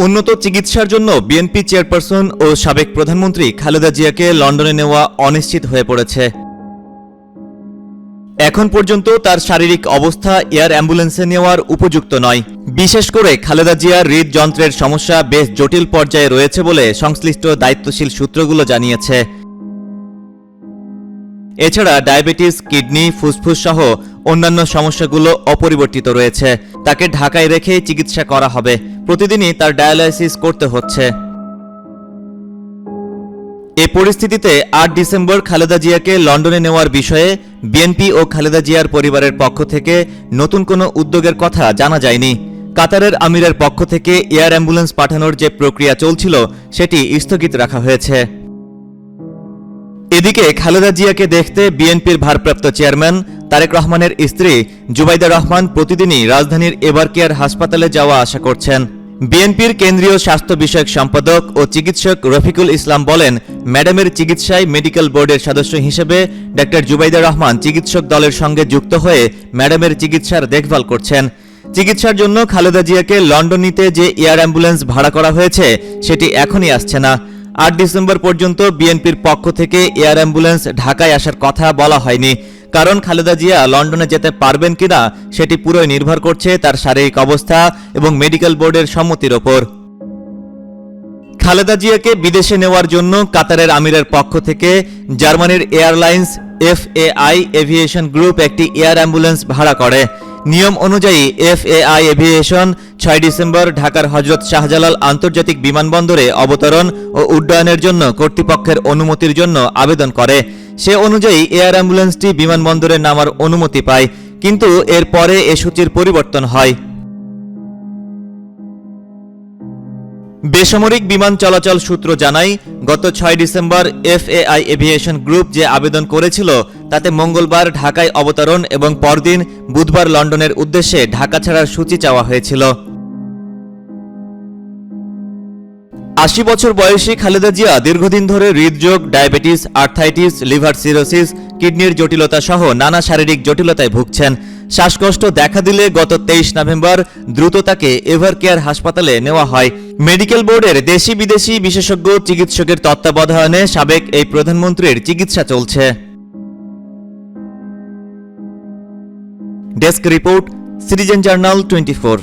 উন্নত চিকিৎসার জন্য বিএনপি চেয়ারপারসন ও সাবেক প্রধানমন্ত্রী খালেদা জিয়াকে লন্ডনে নেওয়া অনিশ্চিত হয়ে পড়েছে। এখন পর্যন্ত তার শারীরিক অবস্থা এয়ার অ্যাম্বুলেন্সে নেওয়ার উপযুক্ত নয়। বিশেষ করে খালেদা জিয়ার হৃদযন্ত্রের সমস্যা বেশ জটিল পর্যায়ে রয়েছে বলে সংশ্লিষ্ট দায়িত্বশীল সূত্রগুলো জানিয়েছে। এছাড়া ডায়াবেটিস, কিডনি, ফুসফুস সহ অন্যান্য সমস্যাগুলো অপরিবর্তিত রয়েছে। তাকে ঢাকায় রেখে চিকিৎসা করা হবে। প্রতিদিনই তার ডায়ালাইসিস করতে হচ্ছে। এ পরিস্থিতিতে ৮ ডিসেম্বর খালেদা জিয়াকে লন্ডনে নেওয়ার বিষয়ে বিএনপি ও খালেদা জিয়ার পরিবারের পক্ষ থেকে নতুন কোনো উদ্যোগের কথা জানা যায়নি। কাতারের আমিরের পক্ষ থেকে এয়ার অ্যাম্বুলেন্স পাঠানোর যে প্রক্রিয়া চলছিল সেটি স্থগিত রাখা হয়েছে। এদিকে খালেদা জিয়াকে দেখতে বিএনপির ভারপ্রাপ্ত চেয়ারম্যান তারেক রহমানের স্ত্রী জুবাইদা রহমান প্রতিদিনই রাজধানীর এভারকেয়ার হাসপাতালে যাওয়া আসা করছেন। বিএনপির কেন্দ্রীয় স্বাস্থ্য বিষয়ক সম্পাদক ও চিকিৎসক রফিকুল ইসলাম বলেন, ম্যাডামের চিকিৎসায় মেডিকেল বোর্ডের সদস্য হিসেবে ডা জুবাইদা রহমান চিকিৎসক দলের সঙ্গে যুক্ত হয়ে ম্যাডামের চিকিৎসার দেখভাল করছেন। চিকিৎসার জন্য খালেদা জিয়াকে লন্ডন নিতে যে এয়ার অ্যাম্বুলেন্স ভাড়া করা হয়েছে সেটি এখনই আসছে না। ৮ ডিসেম্বর পর্যন্ত বিএনপির পক্ষ থেকে এয়ার অ্যাম্বুলেন্স ঢাকায় আসার কথা বলা হয়নি। কারণ খালেদা জিয়া লন্ডনে যেতে পারবেন কিনা সেটি পুরোই নির্ভর করছে তার শারীরিক অবস্থা এবং মেডিকেল বোর্ডের সম্মতির ওপর। খালেদা জিয়াকে বিদেশে নেওয়ার জন্য কাতারের আমিরের পক্ষ থেকে জার্মানির এয়ারলাইন্স FAI এভিয়েশন গ্রুপ একটি এয়ার অ্যাম্বুলেন্স ভাড়া করে। নিয়ম অনুযায়ী FAI এভিয়েশন ৬ ডিসেম্বর ঢাকার হযরত শাহজালাল আন্তর্জাতিক বিমানবন্দরে অবতরণ ও উড্ডয়নের জন্য কর্তৃপক্ষের অনুমতির জন্য আবেদন করে। সে অনুযায়ী এয়ার অ্যাম্বুলেন্সটি বিমানবন্দরে নামার অনুমতি পায়, কিন্তু এর পরে এ সূচির পরিবর্তন হয়। বেসামরিক বিমান চলাচল সূত্র জানায়, গত ৬ ডিসেম্বর FAI এভিয়েশন গ্রুপ যে আবেদন করেছিল তাতে মঙ্গলবার ঢাকায় অবতরণ এবং পরদিন বুধবার লন্ডনের উদ্দেশ্যে ঢাকা ছাড়ার সূচি চাওয়া হয়েছিল। ৮০ বছর বয়সী খালেদা জিয়া দীর্ঘদিন ধরে হৃদরোগ, ডায়াবেটিস, আর্থাইটিস, লিভার সিরোসিস, কিডনির জটিলতা সহ নানা শারীরিক জটিলতায় ভুগছেন। শ্বাসকষ্ট দেখা দিলে গত ২৩ নভেম্বর দ্রুত তাকে এভারকেয়ার হাসপাতালে নেওয়া হয়। মেডিকেল বোর্ডের দেশি বিদেশি বিশেষজ্ঞ চিকিৎসকের তত্ত্বাবধানে সাবেক এই প্রধানমন্ত্রীর চিকিৎসা চলছে। Desk report, citizen journal 24।